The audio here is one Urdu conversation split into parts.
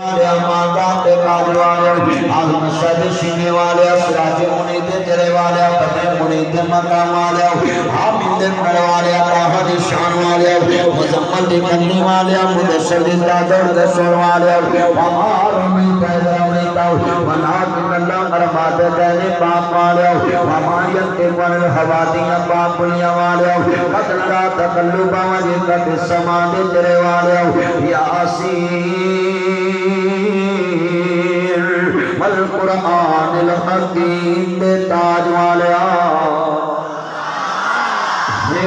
ماندان باز والے آزم شد سینے والے سراج منید جرے والے فتح منید مقام والے حامد پڑ والے طاہر شان والے مزمل دی کنی والے مدثر دی دادر دسور والے ومار میں پیدا ہوتا وناکن اللہ مرمات دہنے پاک والے ومایت کے ون الحوادیاں پاک بلیاں والے قتل را تقلبا وجہ کا سمان جرے والے یاسین والقرآن الحکیم دے تاج والیا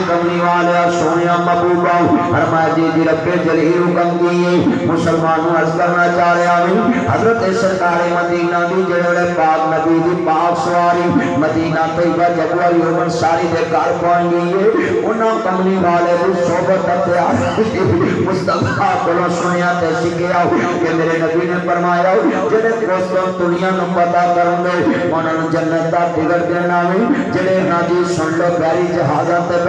کملی والے سونیا محبوبہ فرمایا جی رب جلیل حکم دیے مسلمانوں عرض کرنا چاہ رہا ہوں حضرت سرکار مدینہ دی جڑے پاک نبی دی پاک سواری مدینہ طیبہ جگوہ یومن ساری دے گھر پہنچ گئی ہے انہاں کملی والے دی صحبت اختیار مصطفیٰ کو سنیا تے سکھیا کہ میرے نبی نے فرمایا جڑے کوستوں دنیا نو پتہ کرن دے انہاں نوں جنت دا ٹکٹ دینا ہے جڑے ناجی سن لو پیاری جہازاں تے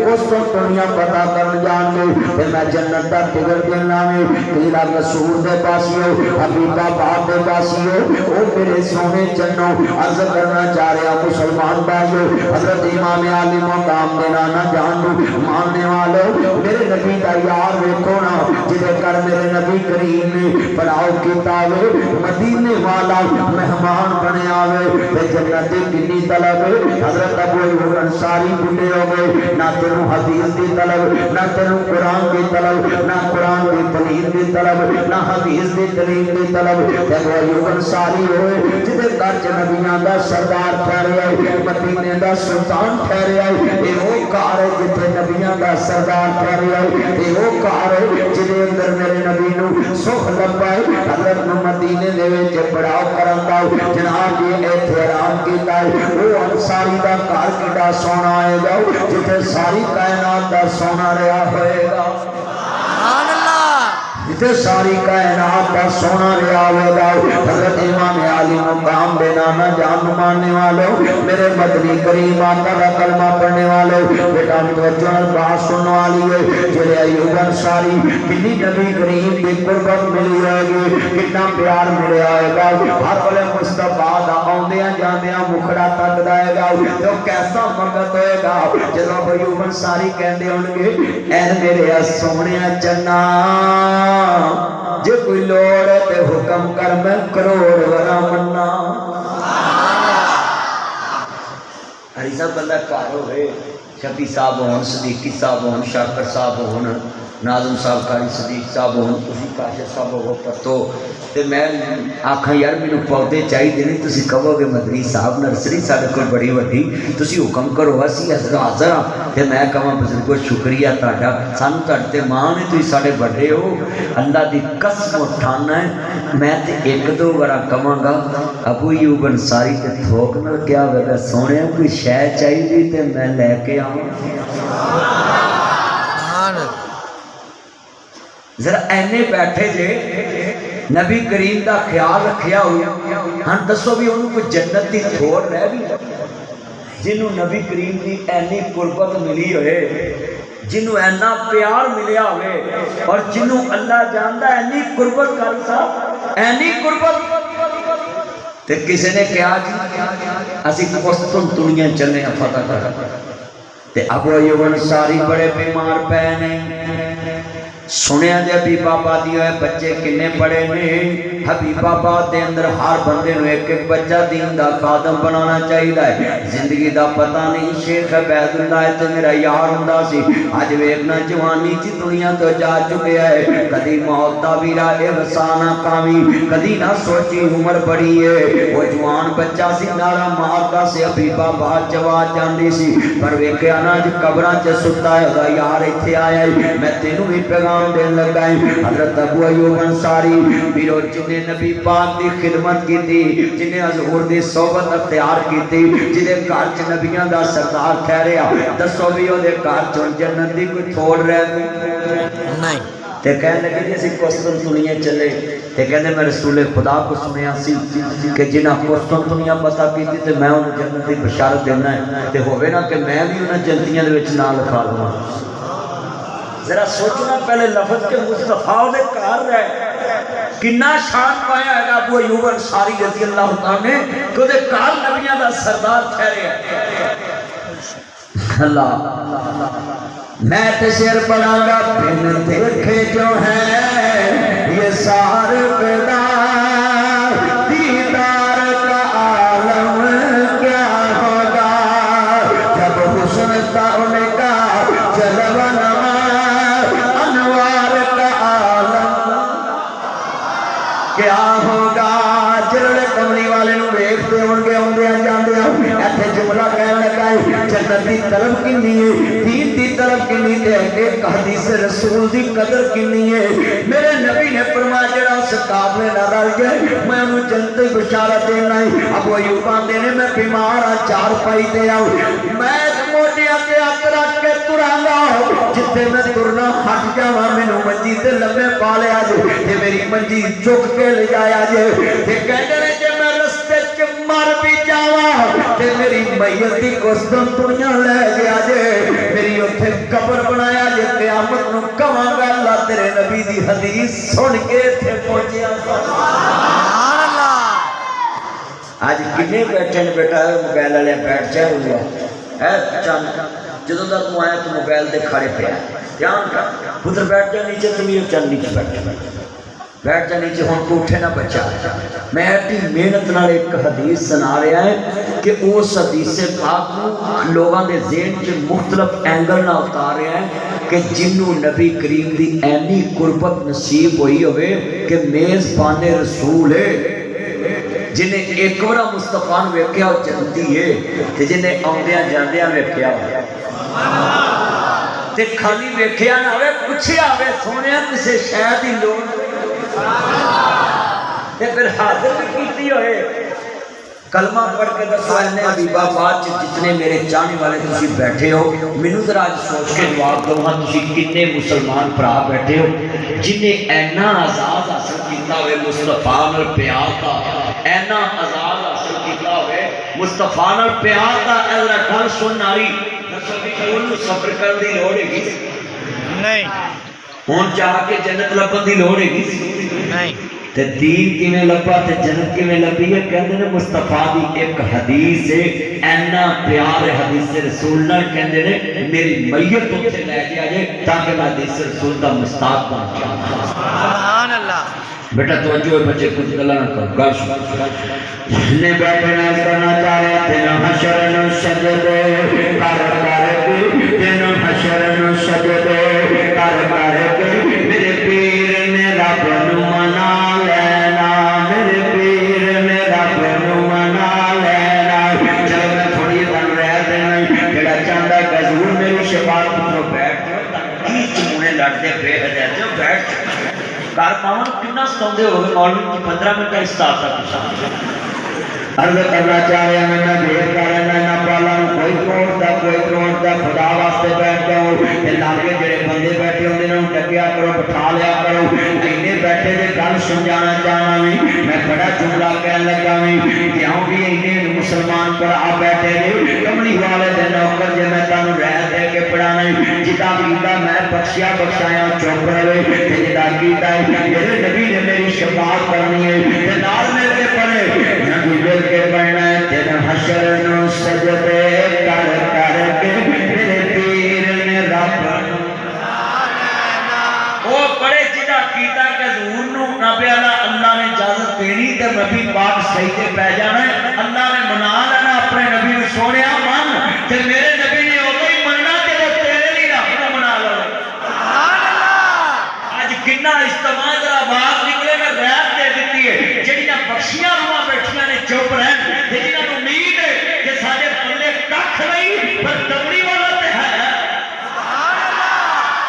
اس کو دنیا پتا کرن جان گے پھر میں جنت دا ٹکٹ دینا ہے تیرا رسول دے پاسی ہو حبیبہ باپ دے پاسی ہو او میرے سونے جنوں عرض کرنا چاہ رہا مسلمان بھائیو حضرت امام علی مقام دینا نہ جان دو ماننے والے میرے نبی دا یار ویکھو نا جدے کر میرے نبی کریم نے پڑھاؤ کتاب مدینے والا مہمان بنے آوے تے جنت دی کنی طلب حضرت ابو ایوب انصاری بڈھے ہو گئے نہ تینوں حدیث دی طلب نہ تینوں قرآن دی طلب نہ قرآن دی دلیل دی طلب نہ حدیث دی دلیل دی طلب ابو ایوب انصاری ہوئے جدے گھر چ نبیاں دا سردار ٹھہرے آئے مدینے دا سلطان ٹھہرے آئے اے او گھر ہے جتھے نبیاں دا سردار ٹھہرے آئے اے او گھر ہے جدے اندر میرے نبی نو سکھ لبا ہے حضرت نو مدینے دے وچ پڑاؤ کرن دا جناب جی ایتھے آرام کیتا ہے او انصاری دا گھر کیڑا سونا آئے گا جتھے ساری کائنات دا سونا رہا ہوئے گا سبحان اللہ جتھے ساری کائنات دا سونا رہا ہوئے گا حضرت امام علی مقام بے نانا جان ماننے والے میرے مدنی کریم آقا کا کلمہ پڑھنے والے بیٹا توجہ بات سننے والی ہے جڑے ایوب انصاری کنی نبی کریم کی قربت ملی ہوئے گی کتنا پیار ملے آئے گا ہر بلے مصطفیٰ دا آندیاں جاندیاں مکھڑا تک دائے گا تو کیسا مگت ہوئے گا جب ایوب انصاری کہندے ہونگے اے میرے سونے چنا جو کوئی لوڑ ہے تے حکم کر میں کروڑ ورا منا حریصہ بندہ کارو ہے شفیع صاحب ہون صدیقی صاحب ہون شاکر صاحب ہون ناظم صاحب کاری صدیق صاحب ہون تسی کاشف صاحب ہو پتو تے میں آکھاں یار مینوں پودے چاہیے نہیں تسی کہو گے مدنی صاحب نرسری ساڈے کول بڑی وڈی تسی حکم کرو اسی حاضر ہاں تے میں کہاں بزرگو شکریہ تہاڈا سانوں تہاڈے تے ماں نے تسی ساڈے بڑے ہو اللہ دی قسم اٹھانا ہے میں تے ایک دو بار کہاں گا ابو ایوب انصاری تے تھوک نہ کیا ہوگا سونے کوئی شے چاہیے تے میں لے کے آواں ذرا اینے بیٹھے جے نبی کریم دا خیال رکھیا ہویا ہاں دسو بھی انہوں کو جنت دی تھوڑ رہ بھی جنہوں نبی کریم دی اینی قربت ملی ہوئے جنہوں اینا پیار ملیا ہوئے اور جنہوں اللہ جاندہ اینی قربت کرتا اینی قربت تے کسی نے کیا جی اسی قسطن دنیا چلنے فتح کر تے ابو ایوب انصاری بڑے بیمار پہنے سنیا دے حبیب آباد دیئے بچے کنے پڑے نے حبیب آباد دے اندر ہر بندے نو ایک ایک بچہ دین دا خادم بنانا چاہیے ہے زندگی دا پتہ نہیں شیخ عبید اللہ تے میرا یار ہوندا سی اج ویکھنا جوانی چ دنیا تو جا چکے ہے کدی موت دا ویرا احسان کامی کدی نہ سوچی عمر بڑی ہے وہ جوان بچہ سی نارا ماردا سی حبیب آباد جواد جاندی سی پر ویکھیا نا اج قبراں چ ستا ہے دا یار ایتھے آیا میں تینوں بھی پیغام دین لگائیں حضرت ابو ایوب انصاری بیرو جنہیں نبی پاک دی خدمت کی تھی جنہیں حضور دی صحبت اختیار کی تھی جنہیں کارچ نبیان دا سردار ٹھہرے دسو بھی ہو دے کارچ جنت دی کوئی تھوڑ رہ گئی نہیں تے کہنے لگے جیسے کوستن دنیا چلے تے کہنے میں رسول خدا کو سنیا سی کہ جنہاں کوستن دنیا پتا کی تھی تے میں انہوں جنت دی بشارت دینا ہے تے ہوئے نا کہ میں بھی انہوں جنتیاں دے وچ نہ لکھا لوں ذرا سوچنا پہلے لفظ کے مصطفیٰ دے کار رہے کنا شان پایا ہے ابو ایوب انصاری رضی اللہ عنہ نے کہ وہ کال نبیوں دا سردار ٹھہرے ہیں اللہ میں تے شعر پڑھاں گا بن دیکھے جو ہے یہ سار پیدا دیدار کا عالم کیا ہوگا جب حسن کا ان کا جلوہ نما انوار کا عالم کیا ہوگا جلوے کملی والے نو دیکھتے ہوں گے جاندے ایتھے جملہ کہنے لگا ہے جنت دی طلب کنی ہے دین دی طلب کنی ہے ایک حدیث رسول دی قدر کنی ہے میرے نبی نے فرمایا جڑا اس قابل نہ رل جائے میں انہوں جنت دی بشارت دینا ہے ابو ایوب آندے نے میں بیمار ہاں چار پائی تے آؤ میں موٹیاں تے ہاتھ رکھ کے تراں گا جتھے میں ترنا ہٹ جاواں مینوں منجی تے لمے پا لیا جے تے میری منجی چک کے لے جایا جے تے کہندے نے جے میں رستے چ مر بھی جاواں تے میری میت دی گوشتاں تڑیاں لے گیا جے میری اوتھے قبر بنایا جے قیامت نو کہاں گا اللہ تیرے نبی دی حدیث سن کے تھے پہنچیا سبحان اللہ آج کنے بیٹھے نے بیٹا موبائل والے بیٹھ جائے ہوا ہے چند جدوں دا تو آیا تو موبائل دے کھڑے پہ دھیان کر پتر بیٹھ جا نیچے تم یہ چند نیچے بیٹھ جا نیچے ہوں تو اٹھے نہ بچا میں ایٹی محنت نال ایک حدیث سنا رہا ہے کہ اس حدیث پاک لوگاں دے ذہن کے مختلف اینگل نہ اتار رہا ہے کہ جنوں نبی کریم دی اینی قربت نصیب ہوئی ہوئے کہ میزبان رسول ہے جنہیں ایک بڑا مصطفیٰ ویکھیا ہو جنتی ہے تے جنہیں آندیاں جاندیاں ویکھیا ہو تے کھالی ویکھیا نہ ہوئے پوچھیا ہوئے سونیا کسے شاید ہی لوگ تے پھر حاضر بھی کیتی ہوئے کلمہ پڑھ کے دسو اے حبیبہ بات جتنے میرے چاہنے والے تسی بیٹھے ہو مینوں ذرا آج سوچ کے جواب دو ہاں تسی کتنے مسلمان بھرا بیٹھے ہو جنہیں اینا عزاز حاصل کیتا ہوئے مصطفیٰ نال پیار کا اینا عزاز حاصل کیتا ہوئے مصطفیٰ نال پیار کا اللہ گل سن ناری انہوں سفر کر دی لوڑ ہے گی نہیں ہون چاہ کے جنت لبن دی لوڑ ہے گی نہیں تے دین کی میں لبا تے جنت کی میں لبی ہے کہندے نے مصطفیٰ دی ایک حدیث ہے اینا پیار حدیث رسول نہ کہندے نے میری میت اتھے لے گیا جائے تاکہ میں حدیث رسول دا مستاق بن جاؤں سبحان اللہ بیٹا توجہ ہے بچے کچھ گلا نہ کر گل سن نے بیٹھے نہ کرنا چاہے تین حشر نو سجدے کر کے تین حشر نو سجدے کر کے میرے پیر نے رب نو منا لینا میرے پیر نے رب نو منا لینا چلو میں تھوڑی بن رہا دینا جڑا چاہتا ہے حضور میری شفاعت پترو بیٹھ بیچ مونے لڑتے پہ رہتے ہو بیٹھ کار پاون کتنا ستوندے ہوگے مولوی کی 15 منٹ کا استاد تک عرض کرنا چاہ رہے ہیں میں بھیڑ کر رہا میں نہ پالا ہوں کوئی کروڑتا خدا واسطے بیٹھ جاؤ لاگے جڑے بندے بیٹھے ہوندے نے ڈکیا کرو بٹھا لیا کرو اینے بیٹھے دے گل سمجھانا چاہنا میں بڑا جملہ کہنے لگا کیوں بھی اینے مسلمان پر آ بیٹھے نے کملی والے دے نوکر جے میں تانوں رہ دے کے پڑھانا جدا کیتا میں بخشیا بخشایا چپ رہے تے جدا کیتا میرے نبی نے میری شفاعت کرنی ہے تے نال میرے پڑھے نبی کے پڑھنا ہے تین حشر نو سجدے کر کے میرے پیر نے رب وہ پڑھے جدا کیتا کہ حضور نو نبی اللہ نے اجازت دینی تے نبی پاک سجدے پہ جانا ہے اللہ نے منا لینا اپنے نبی نو سونیا من تے میرے نبی نے اودا ہی مننا تے وہ تیرے لیے رب نو منا لو سبحان اللہ اج کنا اجتماع ذرا باہر نکلے میں غیرت دے دیتی ہے جڑیاں بخشیاں ہوا بیٹھیاں نے چپ رہن تے جنہاں نوں امید ہے کہ ساڈے پلے ککھ نہیں پر تبڑی والا تے ہے سبحان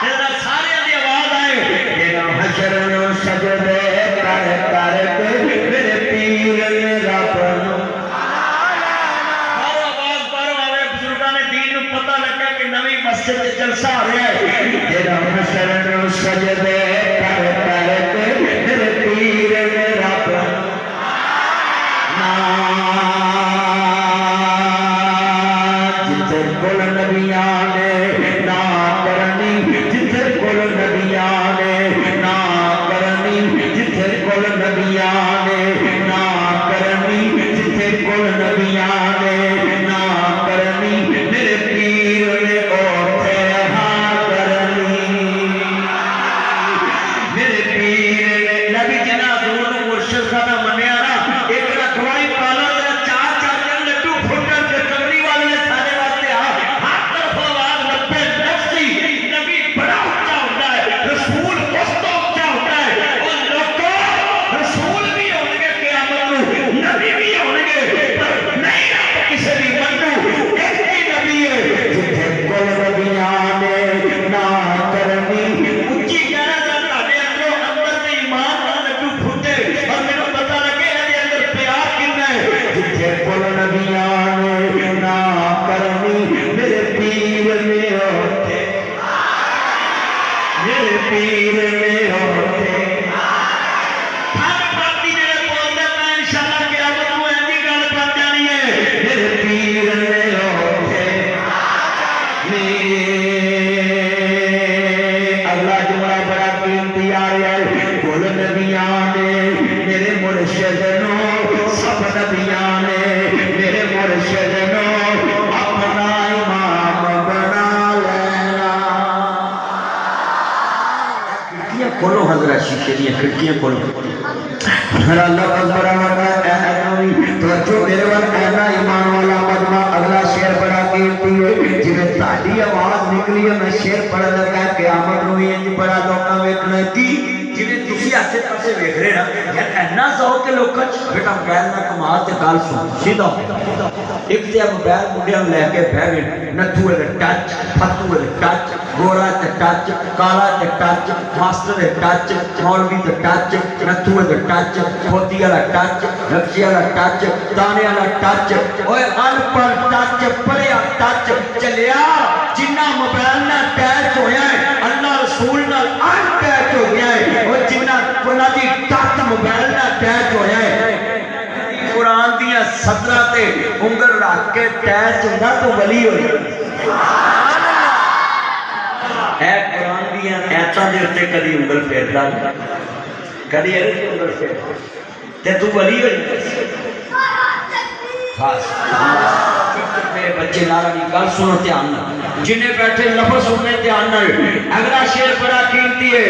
اللہ تے سارے دی آواز آئے تین حشر نو سجدے کر کے میرے پیر نے رب نو آواز پارو آوے بزرگاں نے دین نو پتہ لگا کہ نویں مسجد تے جلسہ ہو رہا ہے تین حشر نو سجدے کر کے میرے پیر نے رب جتھے کل نبیاں نے نا کرنی جتھے کل نبیاں نے نا کرنی جتھے کل پیر نے ہوتے ہر پارٹی میرے بولتے میں انشاءاللہ قیامت کو ایسی گل بن جانی ہے میرے پیر نے ہوتے اگلا جملہ بڑا قیمتی آ رہا ہے کل نبیاں نے میرے مرشد نو سب نبیاں نے میرے مرشد نو اپنا امام بنا لینا کھڑکیاں کھولو حضرت شیشے دیا کھڑکیاں کھولو اللہ اکبر توجہ میرے وقت اینا ایمان والا مجمع اگلا شعر بڑا قیمتی ہے جنہیں تاڑی آواز نکلی ہے میں شعر پڑھ لگا قیامت ہوئی ہے بڑا لوکاں ویکھنا کی جنہیں تسی آسے پاسے ویکھ رہے نا یار اینا ذوق کے لوگ بیٹا موبائل نہ کمال تے گل سن سیدھا ایک تے موبائل منڈیاں لے کے بہ گئے Nathu they touch فتو they touch گورا تے ٹچ کالا تے ٹچ ماسٹر دے ٹچ مولوی تے ٹچ نتھو دے ٹچ کھوتی والا ٹچ نقشے والا ٹچ دانے والا ٹچ اوے ان پر ٹچ پریا ٹچ چلیا جنہ موبائل نہ اٹیچ ہویا ہے اللہ رسول نال ان اٹیچ ہو گیا ہے اور جنہ کونا دی ٹچ موبائل نہ اٹیچ ہویا ہے قرآن دیا صدرہ تے انگل رکھ کے اٹیچ ہوندا تو ولی ہو جائے اے قرآن دیا ایتاں دے اوتے کدی انگل پھیردا کدی انگل پھیردا تے تو ولی ہو جائے خاص میرے بچے نارا نہیں گل سنو دھیان نال جنہیں بیٹھے لفظ سننے دھیان نال اگلا شعر بڑا قیمتی ہے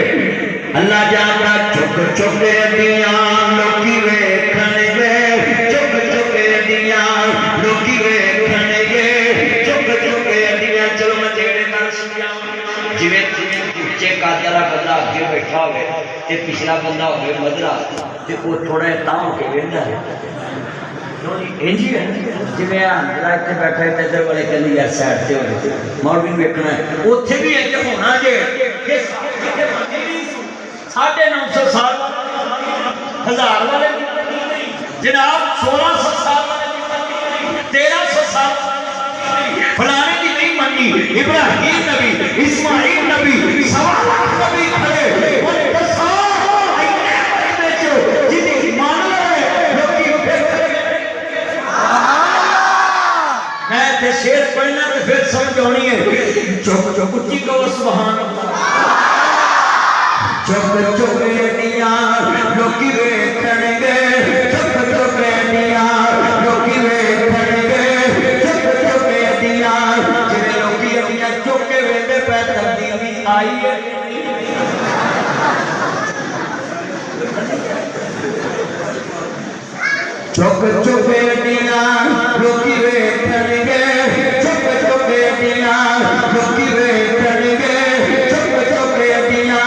اللہ جاندا چک چک دیاں لوکی ویکھن گے چک چک دیاں لوکی ویکھن گے چک چک دیاں چلو میں تیرے نال سمجھاواں جویں اچے قد والا بندہ اگے بیٹھا ہوئے تے پچھلا بندہ ہوئے مدرا تے او تھوڑا تاں ہو کے ویندا ہے انجی ہے جی میں اندر اتنے بیٹھا ہے ادھر والے کہنے یار سائڈ سے ہو جائے مولوی ویکھنا ہے اتنے بھی انج ہونا جے 950 سال ہزار والے جناب 1600 سال والے 1300 سال فلانے کی نہیں منی ابراہیم نبی اسماعیل نبی سوا لاکھ نبی کھڑے شیر پڑھنا تو پھر سمجھ آنی ہے چک چک اچھی کہو سبحان اللہ چک چک دیاں لوکی ویکھن گے چک چک دیاں لوکی ویکھن گے چک چک دیاں جویں لوکی دیاں چک کے ویندے پے تبدیلی آئی ہے چک چک دیاں لوکی ویکھن گے چک چک دیاں لوکی ویکھن گے چک چک دیاں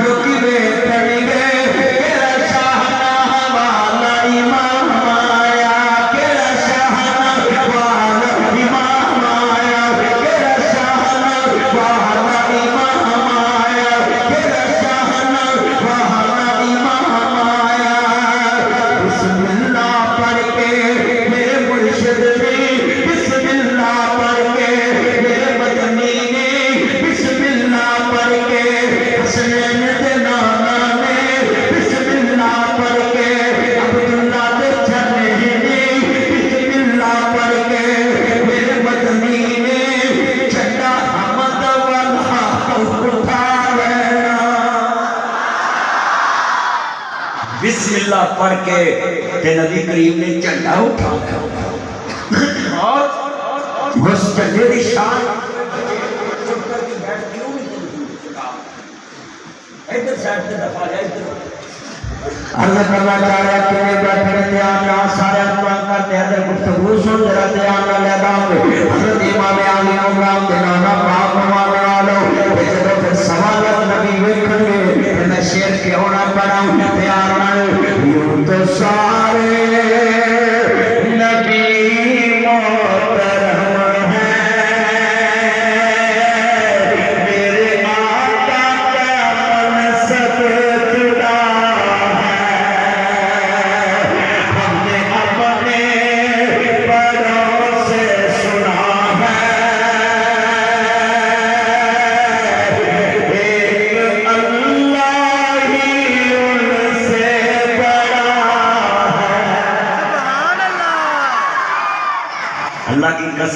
لوکی ویکھن گے کیڑا شاہنامہ والا امام آیا کیڑا شاہنامہ والا امام آیا کیڑا شاہنامہ والا امام آیا کیڑا شاہنامہ والا امام آیا بسم اللہ پڑھ کے میرے مرشد نے بسم اللہ پڑھ کے میرے مدنی نے بسم اللہ پڑھ کے حسنین دے نانا نے بسم اللہ پڑھ کے عبداللہ دے چھنے نے بسم اللہ پڑھ کے میرے مدنی نے جھنڈا حمد والحق اٹھا لینا بسم اللہ پڑھ کے تے نبی کریم نے جھنڈا اٹھا اور اس جھنڈے کی شان اللہ کرنا چاہ رہا ہے کہ بیٹھے دھیان نہ سارے قرآن کرتے ہیں ادھر گفتگو سن ذرا دھیان نہ لے گا حضرت امام علی عمران کے نانا پاک امام والو جب پھر سوالات نبی ویکھن گے میں شعر کیوں نہ پڑھاں پیار نال یوں تو سارے نبی محترم ہیں میرے آقا کا منصب جدا اللہ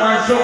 500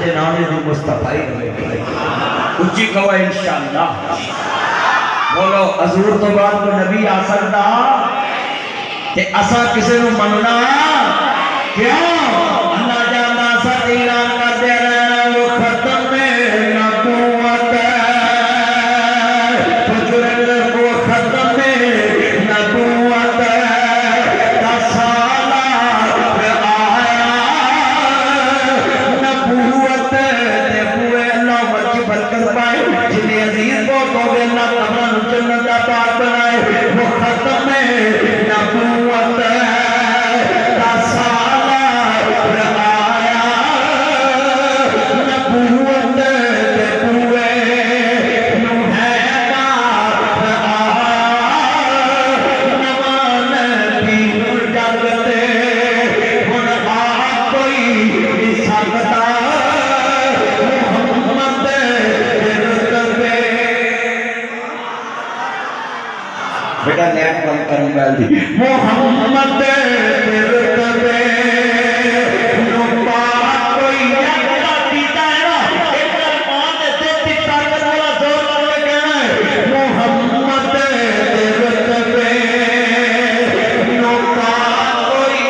دے نانے دی مصطفی اچھی کہو انشاءاللہ بولو حضور تو بعد کو نبی آ سکتا کہ اسا کسے نو مننا کیوں اللہ جاندا سا اعلان کر دے رہنا وہ ختم نبوت فجر وہ ختم نبوت دا سالہ آیا نبوت دے بوئے اللہ مرچی برکت پائے جنہیں عزیز کو تو گے اللہ قبران جنت دا پاک بنائے وہ ختم نبوت دا سالہ آیا نبوت دے بوئے نو ہے بار آیا نمان دین جگتے ہن آ کوئی سکتا محمد رتبے بیٹا نیٹ بند کروں گا دی محمد رتبے نو پا کوئی جگتا دیتا ہے ایک درمان دیتی طاقت والا زور کرنے کہنا ہے محمد رتبے نو پا کوئی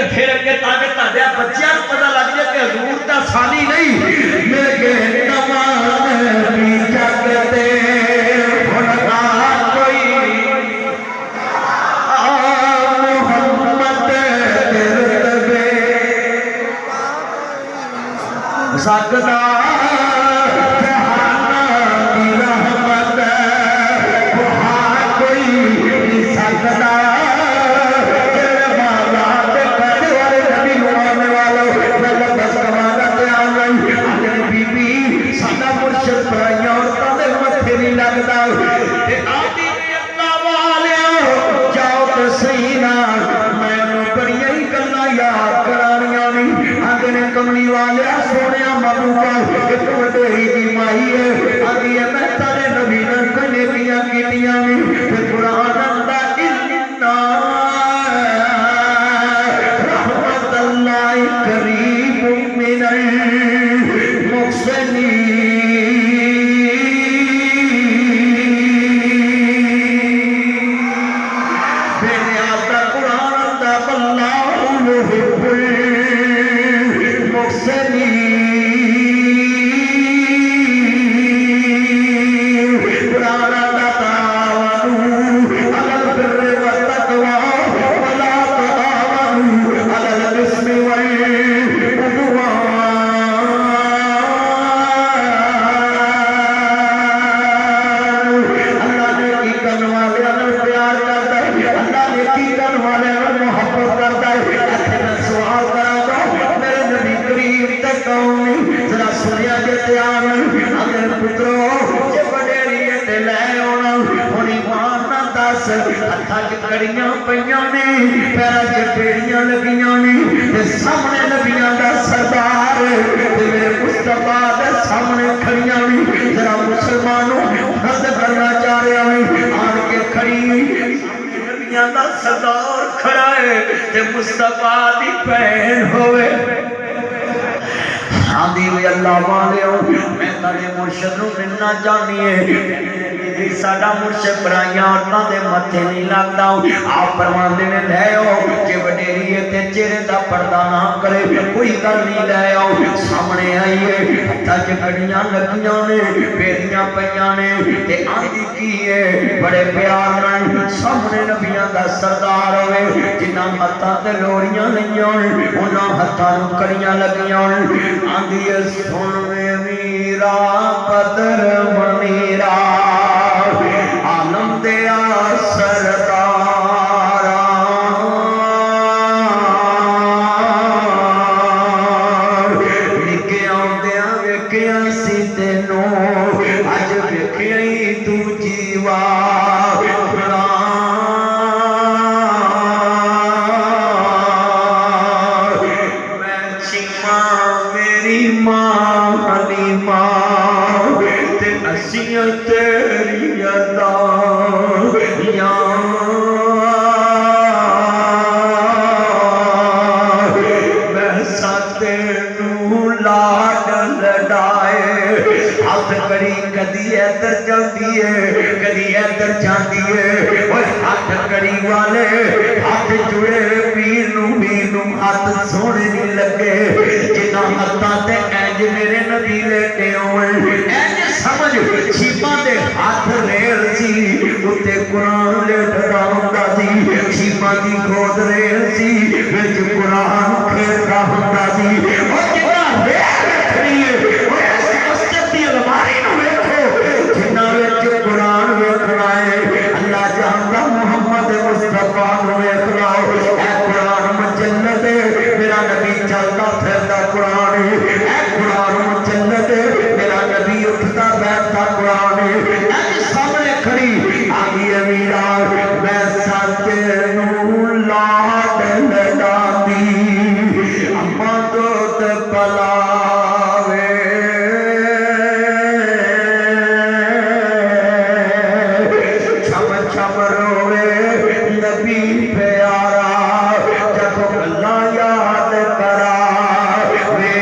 پھر اگے تاکہ تہاڈے بچیاں نوں پتہ لگ جائے کہ حضور دا سانی نہیں میرے نمان بھی جگتے ہن آ کوئی محمد رتبے سکتا جہان دی رحمت وہاں کوئی سکتا کملی والے سونے محبوبہ ایک وڈیری دی مائی ہے آگی ہے میں تارے نبی نن کنے کیاں کیتیاں میں پھر قرآن اندہ اننا رحمت اللہ قریب من المحسنین بین آتا قرآن اندہ باللہ محب کڑیاں پیاں نے پیرا چپیڑیاں لگیاں نے سامنے نبیاں دا سردار میرے مصطفیٰ دے سامنے کھڑیاں نے ذرا مسلمانوں حد کرنا چاہ رہے ہیں آن کے کھڑی نبیاں دا سردار کھڑا ہے تے مصطفیٰ دی بہن ہوئے آدھی بھی اللہ والے ہو میں تارے مرشد نو ملنا جانیے ساڈا مرشد برائیاں عورتاں دے متھے نہیں لگدا آپ فرماندے نے لے آؤ کہ وڈیری تے چہرے دا پردہ نہ کرے کوئی گل نہیں لے آؤ سامنے آئیے ہتھاں چ کڑیاں لگیاں نے بیڑیاں پیاں نے تے آندی کی ہے بڑے پیار نال سامنے نبیاں دا سردار ہوئے جنہاں ہتھاں تے لوڑیاں لگیاں انہاں ہتھاں نوں کڑیاں لگیاں آندی سن میرا بدر منیرا عالم دیا سردارا نکے آندیا ویکھیا سی تینوں اج ویکھیا ہی تو جیوا میں چیما میری ماں حلیمہ تے اسیاں تیری ادا ਲਾਡ ਲਡਾਏ ਹੱਥ ਕੜੀ ਕਦੀ ਇੱਧਰ ਜਾਂਦੀ ਏ ਕਦੀ ਇੱਧਰ ਜਾਂਦੀ ਏ ਓਏ ਹੱਥ ਕੜੀ ਵਾਲੇ ਹੱਥ ਜੁੜੇ ਵੀਰ ਨੂੰ ਹੱਥ ਸੋਹਣੇ ਨਹੀਂ ਲੱਗੇ ਜਿਨ੍ਹਾਂ ਹੱਥਾਂ ਤੇ ਇੰਜ ਮੇਰੇ ਨਬੀ ਲੈਟੇ ਹੋਏ ਇੰਜ ਸਮਝ ਸ਼ੀਪਾਂ ਦੇ ਹੱਥ ਰੇਲ ਸੀ ਉੱਤੇ ਕੁਰਾਨ ਲੇਟਦਾ ਹੁੰਦਾ ਸੀ ਸ਼ੀਪਾਂ ਦੀ ਗੋਦ ਰੇਲ ਸੀ ਵਿੱਚ ਕੁਰਾਨ ਖੇਡਦਾ ਹੁੰਦਾ ਸੀ ਉਹ ਜਿੰਨਾ ਰੇਲ ਰੱਖਣੀ ਏ ਉਹ ਇਸ ਮਸਜਿਦ ਦੀ ਅਲਮਾਰੀ ਨੂੰ ਵੇਖੋ ਜਿੰਨਾ ਵਿੱਚ ਕੁਰਾਨ ਵੇਖਣਾ ਏ ਅੱਲਾ ਜਾਣਦਾ ਮੁਹੰਮਦ ਮੁਸਤਫਾ ਨੂੰ ਵੇਖ ਲਓ ਇਹ ਕੁਰਾਨ ਮੁਜੱਲਦ ਮੇਰਾ ਨਬੀ ਚੱਲਦਾ ਫਿਰਦਾ ਕੁਰਾਨ ਇਹ ਕੁਰਾਨ ਮੁਜੱਲਦ ਮੇਰਾ ਨਬੀ ਉੱਠਦਾ ਬੈਠਦਾ ਕੁਰਾਨ ਇਹ ਸਾਹਮਣੇ ਖੜੀ ਆ ਗਈ ਅਮੀਰਾ ਮੈਂ ਸੱਚ ਨੂੰ ਲਾਡ ਲਡਾਂਦੀ ਅੰਮਾ ਦੋਤ ਪਲਾਵੇ ਛਮ ਛਮ ਰੋਵੇ ਨਬੀ ਪਿਆਰਾ ਜਦੋਂ ਗੱਲਾਂ ਯਾਦ ਕਰਾਵੇ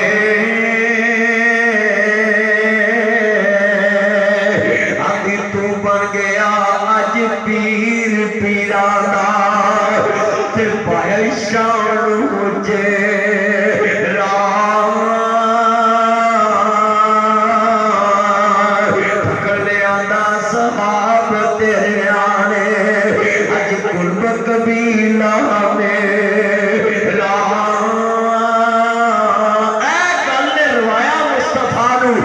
ਆਦੀ ਤੂੰ ਬਣ ਗਿਆ ਅੱਜ ਪੀਰ ਪੀਰਾਂ ਦਾ ਤੇ ਪਾਇਆ ਸ਼ਾਨ ਮੁਝੇ ਸਹਾਬ ਤੇਰੇ ਆਣੇ ਅੱਜ ਕੁਰਬ ਕਬੀਲਾ ਮੇਰਾ ਇਹ ਗੱਲ ਨੇ ਰਵਾਇਆ ਮੁਸਤਫਾ ਨੂੰ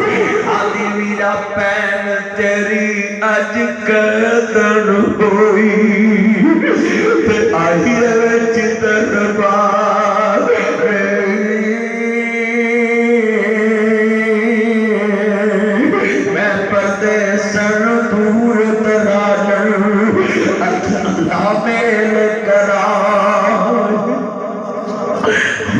ਆਦੀ ਵੀਰਾ ਪੈਨ ਤੇਰੀ ਅੱਜ ਕਦਨ ਹੋਈ ਤੇ ਆਈ ਵਿੱਚ ਦਰਬਾਰ ਮੈਂ ਪਰਦੇਸਨ ਦੂਰ ਦਰਾਜਨ ਅੱਲਾ ਮੇਲ ਕਰਾ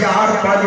4-5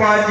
5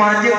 5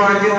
5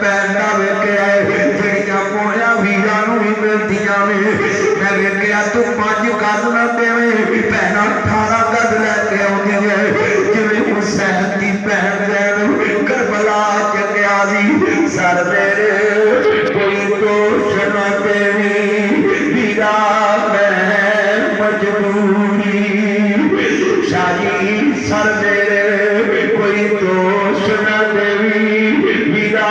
پہننا ویکھیا جڑیاں پوڑیاں ویراں نوں ہی ملدیاں میں ویکھیا تو 5 گز نہ دیویں پہنا 18 گز لے کے آؤندی ہے جویں حسین دی بہن زینب کربلا چ گیا سی سر میرے کوئی دوش نہ دیویں ویرا میں مجبوری شاہی سر میرے کوئی دوش نہ دیوی ویرا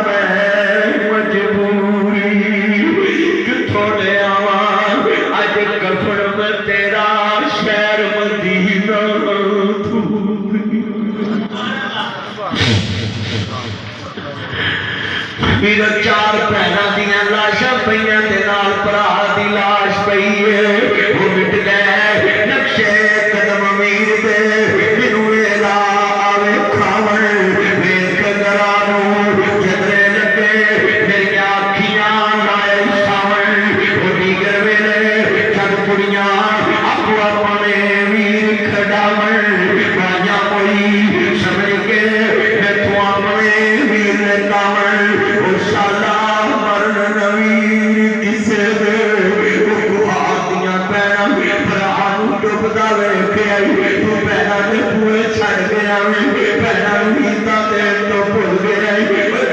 میں مجبوری کتھوں لے آواں اج کفن میں تیرا شہر مدینہ میرا 4 بہناں دیاں لاشاں پئیاں تے نال بھرا دی لاش پئی ہے وہ مٹ گئے نقشے قدم امیر دے مینوں ویلا آوے کھاون ویکھ گرانوں جدرے لگے میریاں اکھیاں لائے ساون وہ دیگر ویلے جد کڑیاں اپو اپنے ویر کھڈاون مائیاں کوئی سمجھ کے میتھوں اپنے ویر لٹاون شالا مرن نویر کسے دے گوہاتیاں پینا برہانو ڈبدا ویکھے آئی تو پینا دے پوئے چھڑ گیا پینا نیتا دے تو بھول گیا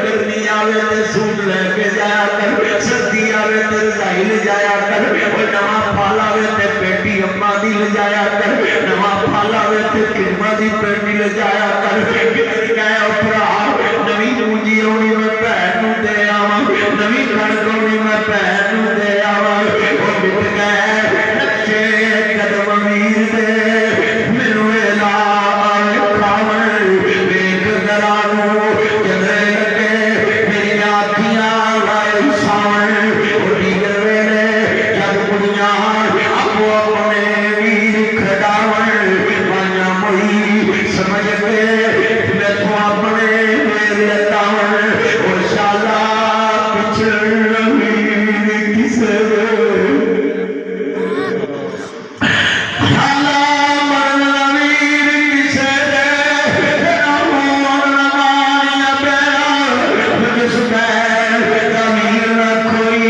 گرمی آوے تے سوٹ لے کے جایا کر سردی آوے تے رضائی لے جایا کر نواں پھال آوے تے پیٹی اماں دی لے جایا کر نواں پھال آوے تے کرما دی پیٹی لے جایا کر کدھر گئے اپرا نوی مونجی آنی میں پہنوں دے آواں نوی کڑکونی میں پہنوں دے آواں وہ مٹ گئے نقشے قدم امیر دے مینوں ویلا آوے کھاون ویکھ گرانوں جدرے لگے میریاں اکھیاں لائے ساون وہ دیگر ویلے جد کڑیاں اپو اپنے ویر کھڈاون مائیاں موئی سمجھ کے میتھوں اپنے ویر لٹاون اور شالا پچھڑ ویر کسے شالا مرن ویر کسے دے رہوں نمائیاں پیرا جس میں ضمیر نہ کوئی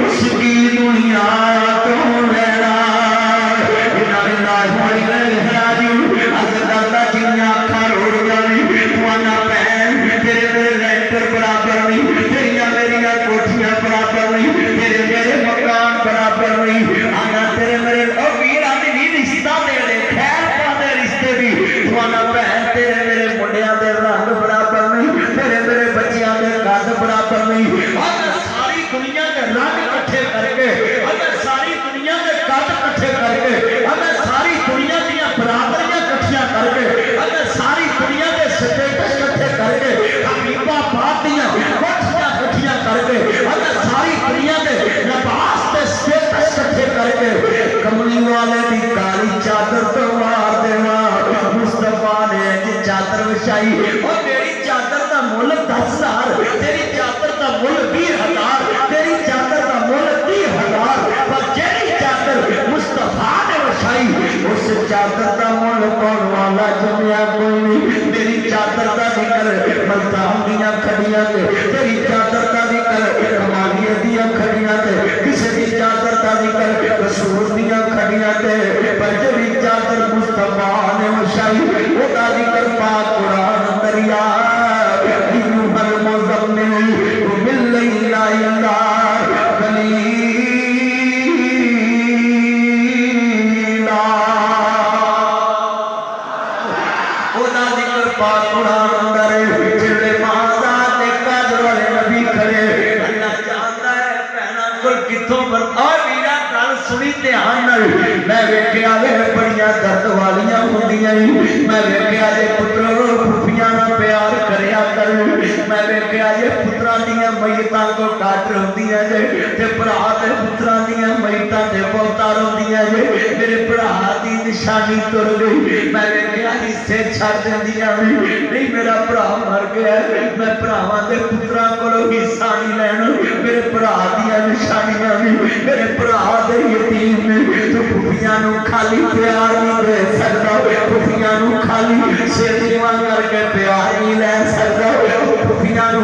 اس کی دنیا تو لینا انہاں اللہ ہوئی راجو از دادا جنیاں کھا روڑ جانی توانا پہن تیرے میرے رینٹر برابر نہیں تیریاں میریاں کوٹھیاں برابر نہیں تیرے میرے مکان برابر نہیں آنا تیرے میرے او ویرہ دی رشتہ دے لے خیر پا دے رشتے بھی توانا پہن تیرے میرے منڈیاں دے رنگ برابر نہیں تیرے میرے بچیاں دے قد برابر نہیں آنا ساری دنیا دے رنگ کٹھے کر کے آنا ساری دنیا دے قد کٹھے کر کے آنا ساری دنیا دیاں برابریاں کٹھیاں کر کے آنا ساری دنیا دے سٹیٹس کٹھے کر کے حبیبہ باتیاں کٹھیاں کٹھیاں کر کے آنا ساری دنیا دے لباس دے سٹیٹس کٹھے کر کے کملی والے دی کالی چادر تو مار دے مار مصطفیٰ نے جی چادر وچھائی اور میری چادر دا مول 10,000 تیری چادر دا مول 20,000 تیری چادر دا مول 30,000 پر جیڑی چادر مصطفیٰ نے وچھائی اس چادر دا مول کون والا جمعہ کوئی نہیں میری چادر دا ذکر ملتان دیاں کھڑیاں تے تیری چادر دا ذکر کمالیہ دیاں کھڑیاں تے کسی دی چادر دا ذکر رسول دیاں کھڑیاں تے پر جیڑی چادر مصطفیٰ نے وچھائی وہ دا ذکر پاک قرآن دریا ایوہ المزمل باللیل الا قلیلا وہ دا ذکر پاک قرآن درے جلے ماذا تے قادر والے نبی کھڑے اللہ جانتا ہے پہنا کوئی کتوں پر اور میرا کل سنی دھیان نال میں ویکھیا وے بڑیاں درد والیاں ہوندیاں میں ویکھیا جے پترو پھوپھیاں نال پیار کریا کر میں ویکھیا جے پتراں دیاں میتاں کو کٹ ہوندیاں جے تے بھرا تے پتراں دیاں میتاں تے بہتا روندیاں جے میرے بھرا دی نشانی تر گئی میں ویکھیا حصے چھڑ دیندیاں نہیں میرا بھرا مر گیا میں بھراواں دے پتراں کولوں حصہ نہیں لینا میرے بھرا دیاں نشانیاں میرے بھرا دے یتیم نے تو پھوپھیاں نوں خالی پیار نہیں دے سکدا پھوپھیاں نوں خالی سیدیواں کر کے پیار نہیں لے سکدا پھوپھیاں نوں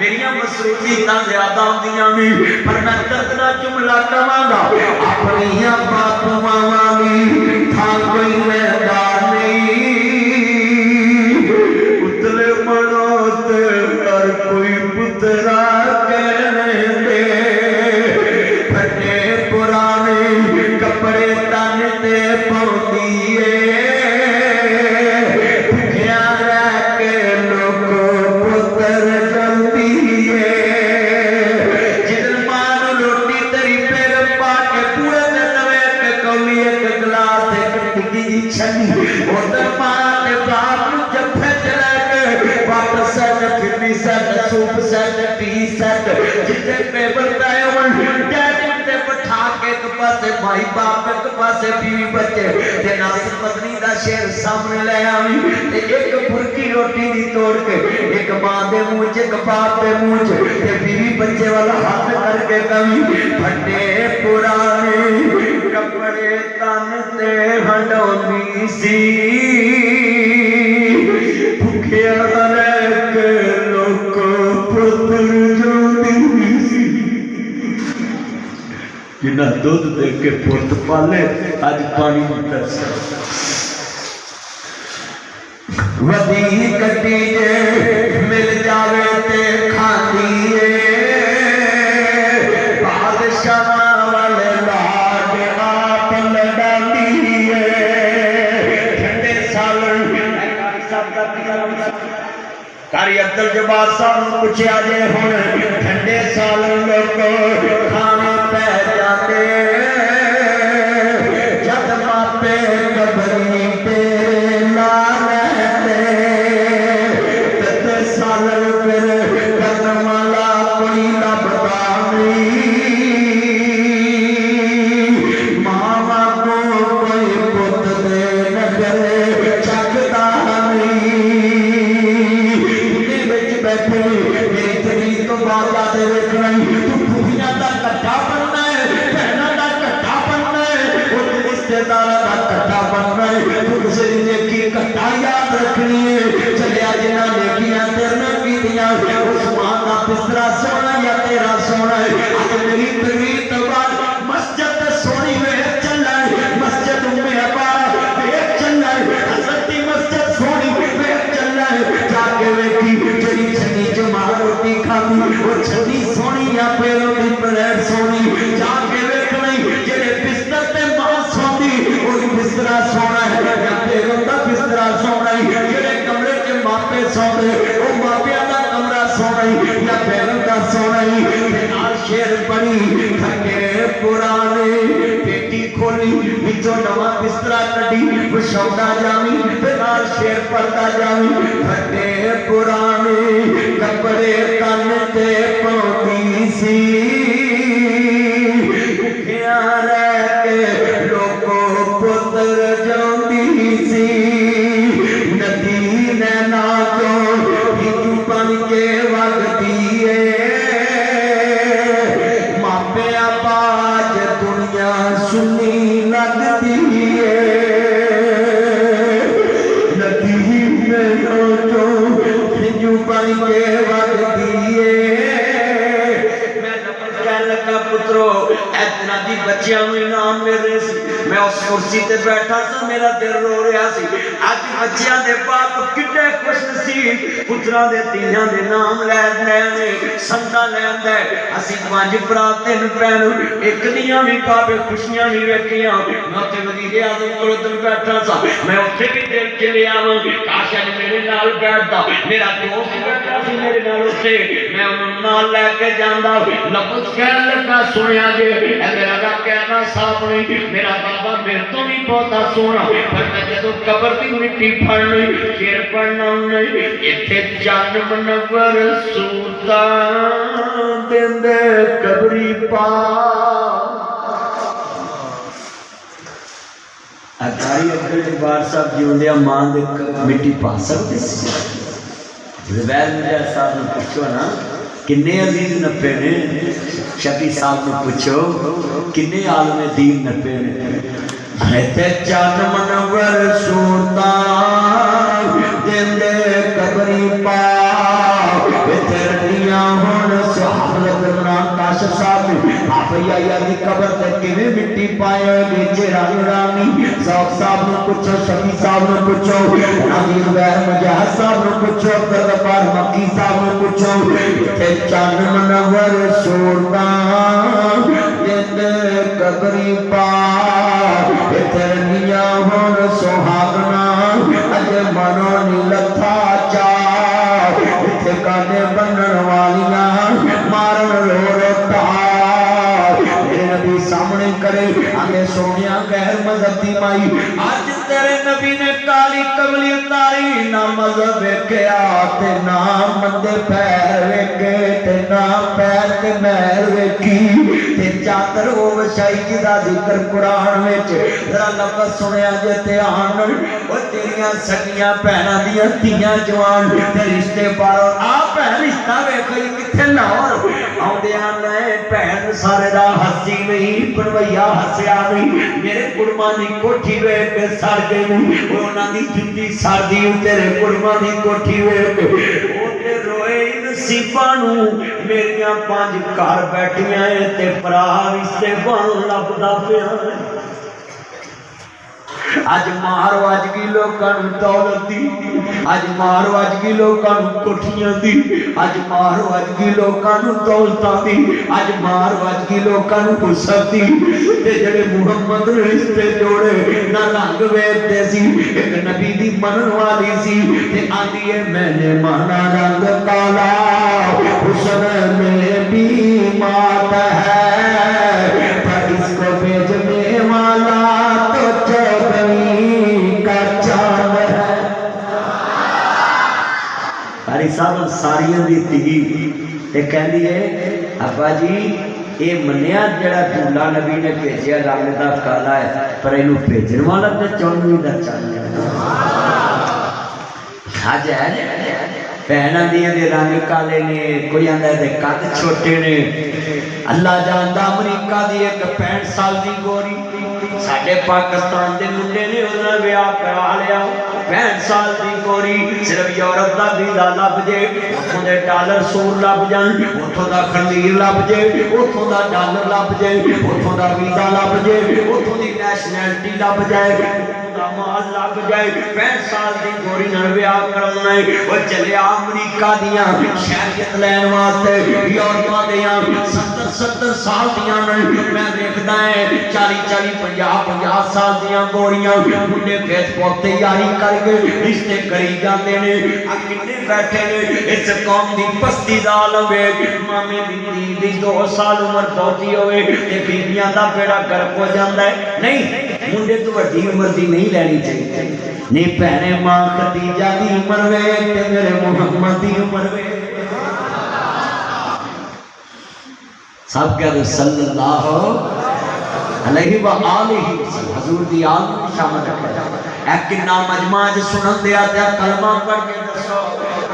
ਮੇਰੀਆਂ ਮਸਰੂਫੀਤਾਂ ਜ਼ਿਆਦਾ ਹੁੰਦੀਆਂ ਨੇ ਪਰ ਮੈਂ ਦਰਦ ਦਾ ਜੁਮਲਾ ਕਵਾਂਗਾ ਆਪਣੀਆਂ ਬਾਪ ਮਾਵਾਂ ਦੀ ਥਾਂ ਕੋਈ ਰਹਿੰਦਾ ਨਹੀਂ ਉਤਲੇ ਮਨੋਤ ਹਰ ਕੋਈ ਪੁੱਤਰਾ ਕਹਿੰਦੇ ਫਟੇ ਪੁਰਾਣੇ ਕੱਪੜੇ ਤਨ ਤੇ ਪਾਉਂਦੀ ਏ ਭੁੱਖਿਆ ਰਹਿ ਕੇ ਲੋਕੋ ਪੁੱਤਰ ਜਲਦੀ ਏ ਜਿਦਨ ਮਾਂ ਨੂੰ ਰੋਟੀ ਤੇਰੀ ਪੈਰ ਪਾ ਕੇ ਪੂਰੇ ਦੇ ਨਵੇਂ ਕੇ ਕੌਲੀ ਇੱਕ ਗਲਾਸ ਇੱਕ ਟਿੱਕੀ ਦੀ ਛੰਨੀ ਉਧਰ ਮਾਂ ਤੇ ਬਾਪ ਨੂੰ ਜੱਫੇ ਚ ਲੈ ਕੇ ਪੱਟ set phirni set soup set tea set ਜਿੱਥੇ ਟੇਬਲ ਪਏ ਹੋਣ ਡੈਡੀ ਤੇ ਬਿਠਾ ਕੇ ਇੱਕ ਪਾਸੇ ਭਾਈ ਬਾਪ ਇੱਕ ਪਾਸੇ ਬੀਵੀ ਬੱਚੇ ਤੇ ਨਾਸਰ ਮਦਨੀ ਦਾ ਸ਼ੇਰ ਸਾਹਮਣੇ ਲੈ ਆਵੀਂ ਤੇ ਇੱਕ ਫੁਰਕੀ ਰੋਟੀ ਦੀ ਤੋੜ ਕੇ ਇੱਕ ਮਾਂ ਦੇ ਮੂੰਹ 'ਚ ਇੱਕ ਬਾਪ ਦੇ ਮੂੰਹ 'ਚ ਤੇ ਬੀਵੀ ਬੱਚੇ ਵਾਲਾ ਹੱਥ ਕਰਕੇ ਕਵੀ ਫੱਟੇ ਪੁਰਾਣੇ ਕੱਪੜੇ ਤਨ ਤੇ ਹੰਡਾਉਂਦੀ ਸੀ ਭੁੱਖਿਆ ਰਹਿ ਕੇ ਲੋਕੋ ਪੁੱਤਰ ਜੋਦੀ ਸੀ ਜਿੰਨਾ ਦੁੱਧ ਦੇ ਕੇ ਪੁੱਤ ਪਾਲੇ ਅੱਜ ਪਾਣੀ ਨੂੰ ਤਰਸ ਵਦੀ ਕੱਟੀ ਜੇ ਮਿਲ ਜਾਵੇ ਤੇ ਖਾਂਦੀ ਏ ਬਾਦਸ਼ਾਹਾਂ ਵਾਲੇ ਲਾਡ ਆਪ ਲੜਾਂਦੀ ਏ ਠੰਡੇ ਸਾਲਣ ਕਾਰੀ ਅਬਦੁਲ ਜਬਾਰ ਸਾਹਿਬ ਨੂੰ ਪੁੱਛਿਆ ਜੇ ਹੁਣ ਠੰਡੇ ਸਾਲਣ ਲੋਕੋ ਖਾਣਾ ਪੈ ਜਾਂਦੇ ਜਦ ਮਾਪੇ ਕਬਰੀ ਤੇਰੇ ਨਾਲ ਰਹਿੰਦੇ ਤਦ ਸਾਲਣ ਫਿਰ ਕਰਨ ਵਾਲਾ ਕੋਈ ਲੱਭਦਾ ਨਹੀਂ ਮਾਂ ਕੋ ਕੋਈ ਪੁੱਤ ਦੇ ਨਖਰੇ ਚੱਕਦਾ ਨਹੀਂ ਵਿੱਚ ਬੈਠੇ ਮੇਰੀ ਤਰੀਕ ਤੋਂ ਬਾਅਦ ਆਦੇ ਵੇਖਣਾ ਤੂੰ ਖੁਫੀਆਂ ਦਾ ਕੱਟਾ ਬਣਨਾ ਹੈ ਭੈਣਾਂ ਦਾ ਕੱਟਾ ਬਣਨਾ ਹੈ ਉਹ ਰਿਸ਼ਤੇਦਾਰਾਂ ਦਾ ਕੱਟਾ ਬਣਨਾ ਹੈ ਤੂੰ ਕਿਸੇ ਦੀ ਨੇਕੀ ਕੱਟਾ ਯਾਦ ਰੱਖਣੀ ਹੈ ਚੱਲਿਆ ਜਿਨ੍ਹਾਂ ਨੇਕੀਆਂ ਤੇਰੇ ਨਾਲ ਕੀਤੀਆਂ ਉਸ ਮਾਂ ਦਾ ਬਿਸਤਰਾ ਸੋਹਣਾ ਜਾਂ ਤੇਰਾ ਸੋਹਣਾ ਹੈ ਅੱਜ ਮੇਰੀ ਤਰੀਕ ਤੋਂ ਬਾਅਦ ਮਸਜਿਦ ਤੇ ਸੋਹਣੀ ਵੇਖ ਚੱਲਾ ਮਸਜਿਦ ਉਮੇ ਅਬਾ ਵੇਖ ਚੱਲਾ ਹਜ਼ਰਤ ਦੀ ਮਸਜਿਦ ਸੋਹਣੀ ਵੇਖ ਚੱਲਾ ਜਾਕੇ ਵੇਖੀ ਜਿਹੜੀ ਛੱਡੀ ਜਮਾ ਰੋਟੀ ਖਾਦੀ ਉਹ ਛੱਡੀ ਸੋਹਣੀ ਆ ਪੈਰੋਂ ਦੀ ਪਲੇਟ ਸੋਹਣੀ ਜਾਕੇ ਵੇਖਣੀ ਜਿਹੜੇ ਬਿਸਤਰ ਤੇ ਮਾਂ ਸੌਂਦੀ ਉਹ ਬਿਸਤਰਾ ਸੋਹਣਾ ਹੈ ਜਾਂ ਪੈਰੋਂ ਦਾ ਬਿਸਤਰਾ ਸੋਹਣਾ ਹੈ ਜਿਹੜੇ ਕਮਰੇ 'ਚ ਮਾਪੇ ਸੌਂਦੇ ਉਹ ਮਾਪਿਆਂ ਦਾ ਕਮਰਾ ਸੋਹਣਾ ਹੈ ਜਾਂ ਪੈਰੋਂ ਦਾ ਸੋਹਣਾ ਹੈ ਤੇ ਨਾਲ ਸ਼ੇਰ ਪੜੀ ਥੱਕੇ ਪੁਰਾਣੇ ਪੇਟੀ ਖੋਲੀ ਵਿੱਚੋਂ ਨਵਾਂ ਬਿਸਤਰਾ ਕੱਢੀ ਵਿਛਾਉਂਦਾ ਜਾਵੀਂ ਤੇ ਨਾਲ ਸ਼ੇਰ ਪੜਦਾ ਜਾਵੀਂ ਥੱਕੇ ਪੁਰਾਣੇ ਕੱਪੜੇ ਤਨ ਤੇ ਪਾਉਂਦੀ ਸੀ ਭੁੱਖਿਆ ਰਹਿ ਕੇ ਲੋਕੋ ਪੁੱਤਰ ਜਾਂਦੀ ਸੀ ਨਦੀ ਨੈਣਾ ਚੋਂ ਹਿੰਦੂ ਬਣ ਕੇ ਵਗਦੀ ਏ ਮਾਪਿਆਂ ਬਾਜ بچیاں نوں انعام مل رہے سی میں اس کرسی تے بیٹھا سا میرا دل رو رہا سی اج بچیاں دے باپ کتنے خوش نصیب پتراں دے تیاں دے نام لین لے سندا لین دے اسی پانچ بھرا تین بہن ایک دیاں وی کعبے خوشیاں وی ویکھیاں میں تے وزیر اعظم کول ادھر بیٹھا سا میں اوتھے بھی دل چ لے آواں کاش اج میرے نال بیٹھدا میرا دوست بیٹھا سی میرے نال اوتھے میں انہاں نال لے کے جاندا لفظ کہن لگا سنیا جے اے میرا رب کہنا صاحب نہیں میرا بابا میرے تو نہیں بہتا سونا پر میں جدوں قبر دی مٹی پھڑنی شیر پڑھنا نہیں ایتھے جان منور سوتا دیندے قبری پا اگائی عبد الجبار صاحب جیوندے ماں دے مٹی پا سکتے سی زبیر مجاہد صاحب نے پوچھو نا کنے عزیز نپے نے شفیع صاحب نے پوچھو کنے عالم دین نپے نے تے چان منور سوتا دیندے قبری پا تے رڈیاں ہون صحابت عمران کاشف صاحب آپ یا دی قبر تے کیویں مٹی پائے نیچے رانی رانی ذوق صاحب نے پوچھو شفیع صاحب نے پوچھو عزیز غیر مجاہد صاحب نے پوچھو عبدالغفار مکی صاحب نے پوچھو تے چان منور سوتا دیندے قبری پا ترنیاں ہون سہاگنا اج منو نی لتھا چا اتھے کانے بنن والیاں مارن رو روتا میرے نبی سامنے کرے آگے سونیا غیر مذہب دی مائی آج تیرے نبی نے کالی کملی اتاری نہ مذہب ویکھیا تے نہ مندے پیر ویکھے تے نہ پیر تے مہر ویکھی تے چادر او وچھائی دا ذکر قرآن وچ ذرا لفظ سنیا جے تے آن او تیریاں سگیاں بہناں دیاں تیاں جوان تے رشتے پارو آ بہن رشتہ ویکھو کتھے لاہور آوندیاں نے بہن سارے دا ہسی نہیں پڑویا ہسیا نہیں میرے قربان دی کوٹھی ویکھ کے سڑ گئی نہیں انہاں دی جُتی سردی تیرے قربان دی کوٹھی ویکھ کے او تے روئے نصیباں نوں میریاں پانچ گھر بیٹھیاں تے بھرا رشتے بن لبدا پیا اج مارو اج کی لوکاں نوں دولت دی اج مارو اج کی لوکاں نوں کوٹھیاں دی اج مارو اج کی لوکاں نوں دولتاں دی اج مارو اج کی لوکاں نوں حسن دی تے جڑے محمد نے رشتے جوڑے نہ رنگ ویکھدے سی ایک نبی دی منن والی سی تے آندی ہے میں نے مانا رنگ کالا حسن میں بھی مات ہے پر اس کو بھیجنے والا صاحب ساریاں دی تھی تے کہندی ہے ابا جی اے منیا جڑا دلہا نبی نے بھیجیا رنگ دا کالا ہے پر اینو بھیجن والا تے چونویں دا چن حج ہے بہناں دیاں دے رنگ کالے نے کوئی آندا دے قد چھوٹے نے اللہ جاندا امریکہ دی ایک 65 سال دی گوری ساڈے پاکستان دے منڈے نے انہاں ویاہ کرا لیا 65 سال دی گوری صرف یورپ دا ویزا لب جے اتھوں دے ڈالر سور لب جان اتھوں دا خنزیر لب جے اتھوں دا ڈالر لب جے اتھوں دا ویزا لب جے اتھوں دی نیشنلٹی لب جائے مال لگ جائے 65 سال دی گوری نال ویاہ کراونا ہے او چلیا امریکہ دیاں شہریت لین واسطے یورپ دیاں 70 سال دیاں میں ویکھدا ہے 40 50 سال دیاں گوریاں منڈے فیس بک تے یاری کر کے رشتے کری جاندے نے آ کنے بیٹھے نے اس قوم دی پستی دا عالم ویکھ مامے دی 2 سال عمر بہتی ہوئے تے بیبییاں دا بیڑا گرک ہو جاندا ہے نہیں منڈے تو وڈی عمر دی نہیں لینی چاہیے نہیں پہنے ماں خدیجہ دی عمر ویکھ تے میرے محمد دی عمر ویکھ سب کہہ دو صلی اللہ علیہ وآلہ حضور دی آل شامل رکھا ایک نام مجمع جو سنن دیا تھا کلمہ پڑھ کے دسو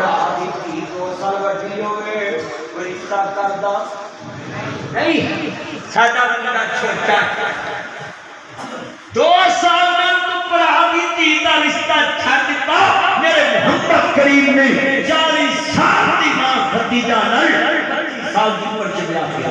آدھی کی 2 سال وڈی ہوئے کوئی رشتہ کردہ نہیں ساڈا رنگا چھوٹا 2 سال میں تو پڑھا بھی تھی تا رشتہ چھڑ دیتا میرے محمد کریم نے 40 سال دی ماں خدیجہ نال 30 سال دی عمر چ بیاہ کیا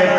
1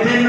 3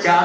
4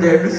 3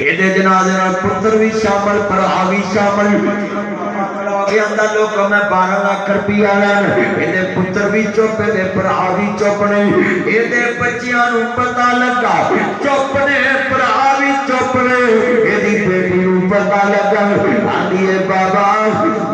ਇਹਦੇ ਜਨਾਜ਼ੇ ਨਾਲ ਪੁੱਤਰ ਵੀ ਸ਼ਾਮਲ, ਭਰਾ ਵੀ ਸ਼ਾਮਲ ਹੋ ਗਿਆ। ਆਂਦਾ ਲੋਕ ਮੈਂ 12 ਲੱਖ ਰੁਪਇਆ ਲੈਣ, ਇਹਦੇ ਪੁੱਤਰ ਵੀ ਚੁੱਪ, ਇਹਦੇ ਭਰਾ ਵੀ ਚੁੱਪ ਨੇ, ਇਹਦੇ ਬੱਚਿਆਂ ਨੂੰ ਪਤਾ ਲੱਗਾ ਚੁੱਪ ਨੇ, ਭਰਾ ਵੀ ਚੁੱਪ ਨੇ, ਇਹਦੀ ਬੇਟੀ ਨੂੰ ਪਤਾ ਲੱਗਾ, ਆਂਦੀ ਏ ਬਾਬਾ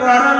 12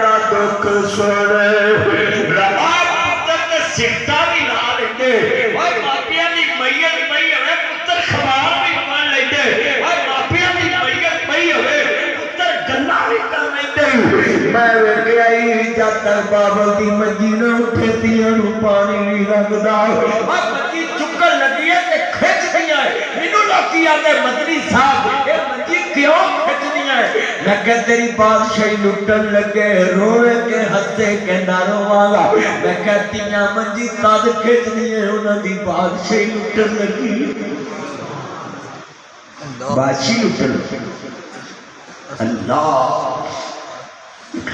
دا دکھ سنے رب پتر تے سکتا بھی لا لیتے اور ماپیاں دی میت پئی ہوئے پتر خبار بھی بن لیتے اور ماپیاں دی میت پئی ہوئے پتر گلا بھی کر لیتے میں ویکھے آئی جد تک بابل دی منجی نہ اٹھے تیاں نو پانی نہیں لگدا اور منجی چکر لگی ہے تے کھچ دیا ہے مینوں لوکی آندے مدنی صاحب اے منجی کیوں کھچ دیا ہے میں کہ تیری بادشاہی لٹن لگے روئے کے ہنسے کے نہ رواں میں کہتی ہیں منجی تد کھچنی ہے انہاں دی بادشاہی لٹن لگی بادشاہی لٹن اللہ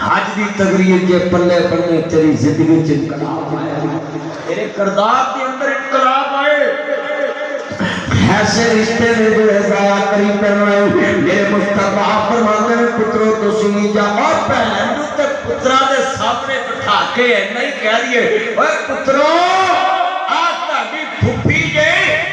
حج دی تقریر کے پلے پلے تیری زندگی چ انقلاب آیا تیرے کردار کے اندر انقلاب آئے ایسے رشتے میں جو ضائع کری کرنا میرے مصطفیٰ فرماتے ہیں پترو تو سنی جا اور بہن تے پترا دے سامنے بٹھا کے نہیں کہہ دیے اوے پترو آج تہاڈی پھپھی جے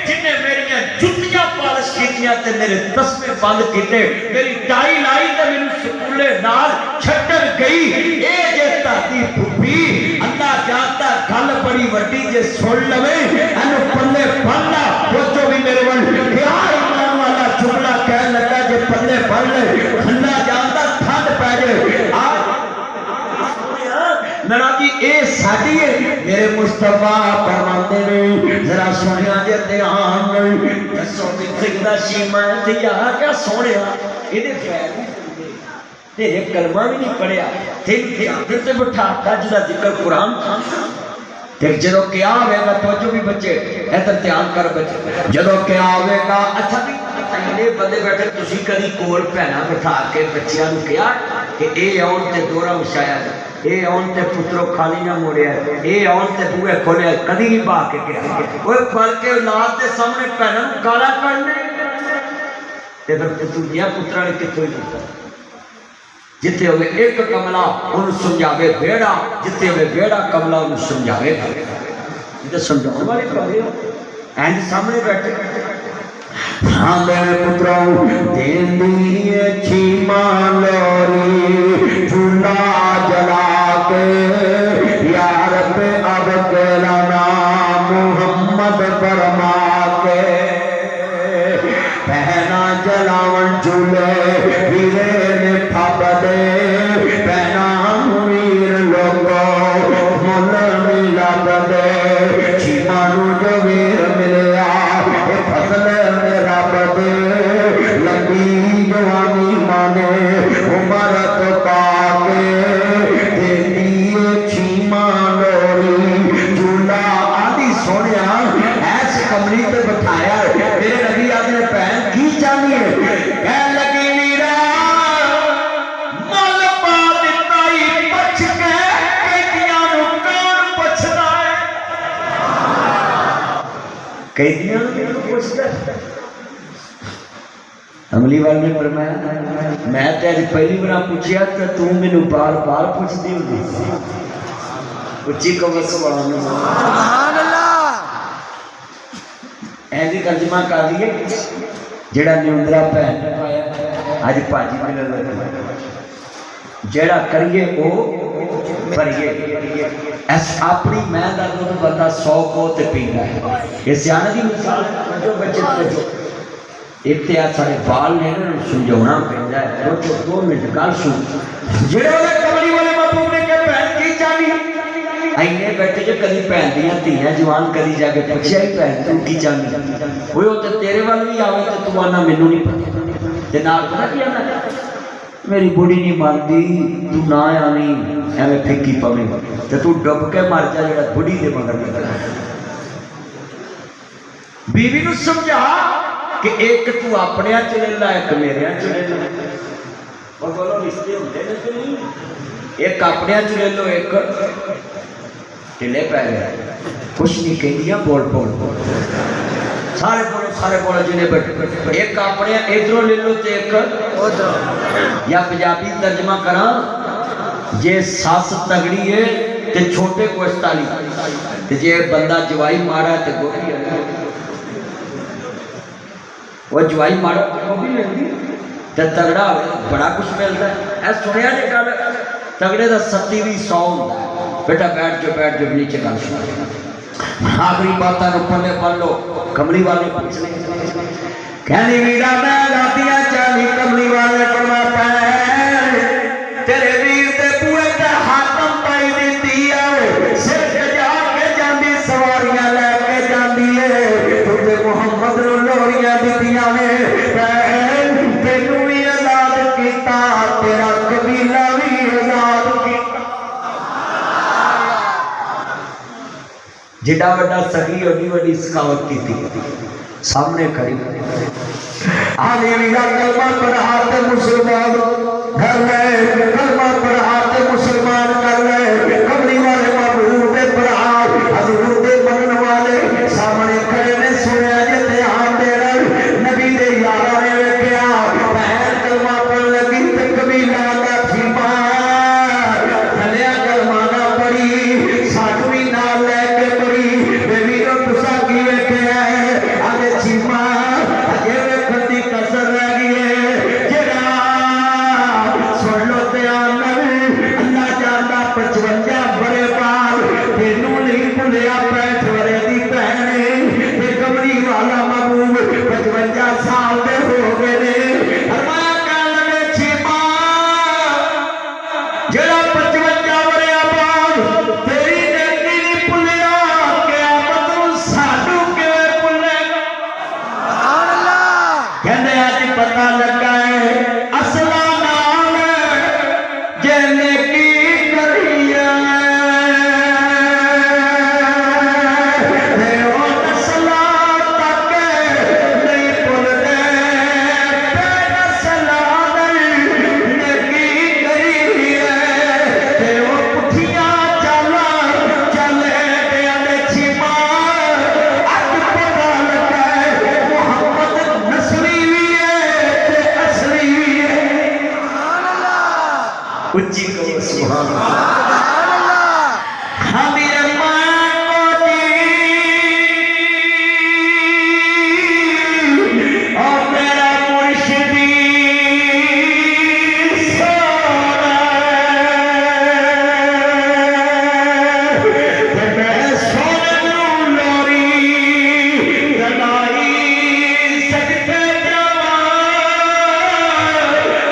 جنے میری جُتیاں پالش کیتیاں تے میرے تسمے بند کیتے میری ٹائی لائی تے مینوں سکولے نال چھڈن گئی اے جے تہاڈی پھپھی اللہ جانتا گل بڑی وڈی جے سن لوے اینو پلے بن لا جو بھی میرے ول کیا ایمان والا جملہ کہہ لگا جے پلے بن لے اللہ جانتا ٹھنڈ پے جائے میرا جی اے ساڈی ہے میرے مصطفیٰ فرماتے نے ذرا سنیا جے دھیان دسو سکدا شیما تے یار کیا سونیا ایدے خیر تیرے کلمہ بھی نہیں پڑھیا تے تے بٹھا تا جدا ذکر قرآن تے جدو کیا ہوئے گا توجہ بھی بچے ادھر دھیان کر بچے جدو کیا ہوئے گا اچھا بھی پہلے بندے بیٹھے تسی کدی کول بہنا بٹھا کے بچیاں نوں کیا کہ اے آن تے دورہ وچھایا اے آن تے پترو خالی نہ موڑیا اے آن تے بوئے کھولیا کدی نہیں با کے کیا اوے پڑھ کے اولاد دے سامنے بہنا نوں گالا کرنے تے پھر تو یہ پترا نے کتھوں ہی دیتا جتے ہوئے ایک کملہ انہوں سمجھاوے بیڑا جتے ہوئے بیڑا کملہ انہوں سمجھاوے جتے سمجھاؤں والے کھولے اینڈ سامنے بیٹھے ہاں میرے پتروں دین دیئے چھیما لوری جھولا جلا کے یا رب اب کہلانا محمد فرما کے پہنا جلاون جھولے ویرے نے پھاپ دے پہنا ویر لوگو مل ملا دے چھیما نو جو ویر ملیا فضل میرا بدے لمبی جوانی مانے عمرت پاکے دیتی چھیما لوری جھولا آدھی سونیا ایسے کمری پہ بٹھایا میرے نبی آدھے پہن کی چاہنی ہے کہہ لگی نیرا مل پا دیتا ہی بچ کے قیدیاں نو کون پچھنا ہے قیدیاں نو پچھنا ہے عملی والے نے فرمایا میں تے اج پہلی بار پوچھیا تے تو مینوں بار بار پوچھدی ہوندی اچھی کہو سبحان اللہ ایسی ترجمہ کر دیے جڑا نیوندرا بہن نے پایا اج پاجی ملن لگا جڑا کریے او بھریے اس اپنی میں دا دودھ بندہ 100 کو تے پیندا ہے یہ سیانے دی مثال جو بچے جو ایک تے سارے بال نے سمجھانا پیندا ہے تو 2 منٹ گل سن جڑے والے کملی والے محبوب نے کہ بہن کی چاہیے اینے بیٹھے جو کدی بہن دیاں دھیاں جوان کدی جا کے پوچھیا ہی بہن تو کی چاہیے ہوئے تے تیرے وال بھی آوے تے تو آنا مینوں نہیں پتہ تے نال پتہ کی آنا میری بوڑھی نہیں مانتی تو نہ آویں ایویں پھکی پویں تے تو ڈب کے مر جا جڑا بوڑھی دے مگر نکلا بیوی نو سمجھا کہ ایک تو اپنے چ لے لا ایک میرے چ لے لا اور بولو رشتے ہوندے نے کہ نہیں ایک اپنے چ لے لو ایک ٹلے پہ گیا کچھ نہیں کہندیاں بول سارے بولو جنہیں بیٹھے ایک اپنے ادھروں لے لو تے ایک ادھر یا پنجابی ترجمہ کراں جے ساس تگڑی ہے تے چھوٹے گوشت والی تے جے بندہ جوائی مارا تے گوبھی وہ جوائی مارا تے تگڑا بڑا کچھ ملتا ہے اے سنیا جے گل تگڑے دا 70-100 ہوتا ہے بیٹا بیٹھ جو نیچے گل سنا آخری باتاں کو پلے پڑھ لو کملی والے پوچھ لیں کہنی ویرا میں راتیاں چالی کملی والے پڑھنا پیر تیرے ویر دے پوئے تے حاتم پائی دیتی ہے سر جا کے جاندی سواریاں لے کے جاندی ہے تجھے محمد نو لوریاں دیتیاں نے پیر تینوں بھی آزاد کیتا تیرا قبیلہ بھی آزاد کیتا جڑا وڈا سخی وڈی وڈی سکاوت کی تھی سامنے کھڑی آلی ویرا کلمہ پڑھا تے مسلمان کر لے کلمہ پڑھا تے مسلمان کر لے کملی والے محبوب دے پڑھا حضور دے منن والے سامنے کھڑے نے سنیا جتے آن دے رہے نبی دے یارہ نے ویکھیا بہن کلمہ پڑھ لگی تے قبیلہ دا چھپا تھلیا کلمہ نہ پڑھی سانو بھی نال لے کے پڑھی بے ویرو تساں کی ویکھیا ہے آگے چھپا اجے ویکھن دی کسر رہ گئی ہے جڑا سن لو دھیان اللہ جاندا 55 بڑے بعد تینوں نہیں بھولیا 65 ورے دی بہن تے کملی والا محبوب 55 سال دے ہو گئے نے فرمایا کہن لگے چھپا جڑا 55 ورے بعد تیری نیکی نہیں بھولیا قیامت نوں سانو کیویں بھولے گا سبحان اللہ کہندے اج پتہ لگا ہے اصلا نام جے نیکی کری ہے او نسلا تک نہیں بھولدے تے نسلا نیکی کری ہے تے او پٹھیاں چالاں چلے تے انے چھپا اج پتہ لگا ہے محمد نصری بھی ہے تے اصلی بھی ہے سبحان اللہ اچھی کہو سبحان اللہ خبیر مان کو اور میرا مرشدی سونا میں سونے لوری لڑائی سکتے جوان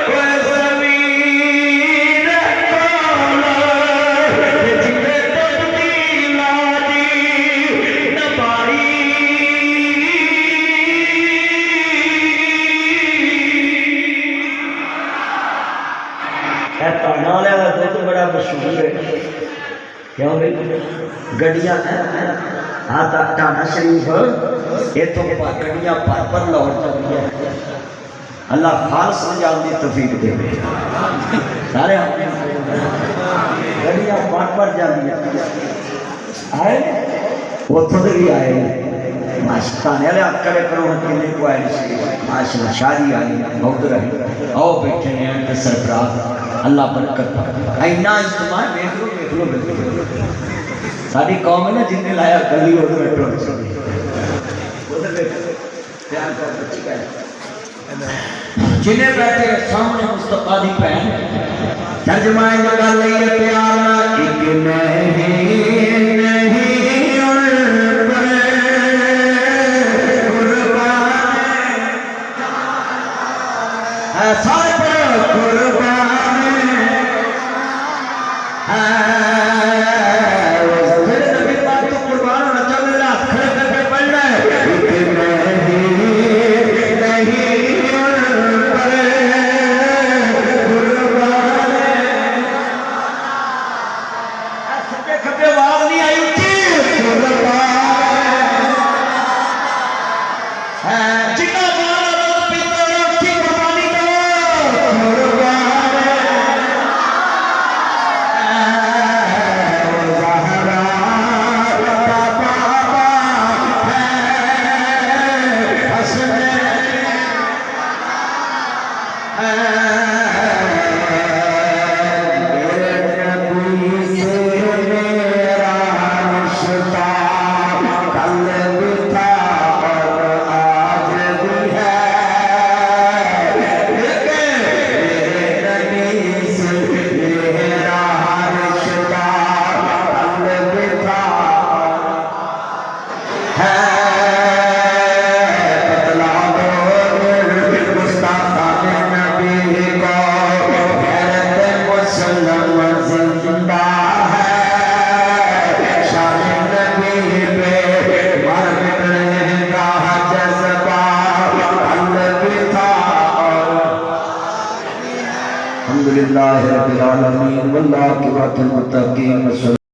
کوئی زمین کولا جتے تبدیل آدی نبائی نالے کا دودھ بڑا مشہور ہے کیوں بھائی گڈیاں ہاں ٹانا شریف یہ تو گڈیاں پر لاہور چلتی ہے اللہ خالص سمجھان دی توفیق دے سارے گڈیاں پر جاتی آئے اتوں کے بھی آئے ماشاءاللہ والے اکڑے کرو کنے کو آئے ماشاءاللہ شادی آئی بہت رہی آؤ بیٹھے ہیں سرفراز اللہ برکت اینا اجتماع دیکھ لو ساری قوم ہے نا جن نے لایا گلی ادھر بیٹھو جنہیں بیٹھے سامنے مصطفیٰ دی بہن ترجمہ لگا لئیے پیار نہ ایک نہیں سارے پر قربان میرے نبی پاک تو قربان ہونا چل رہا کھڑے کر کے پڑھنا ہے سبے کھبے آواز نہیں آئی اٹھی قربان الحمدللہ رب العالمین والعاقبۃ للمتقین.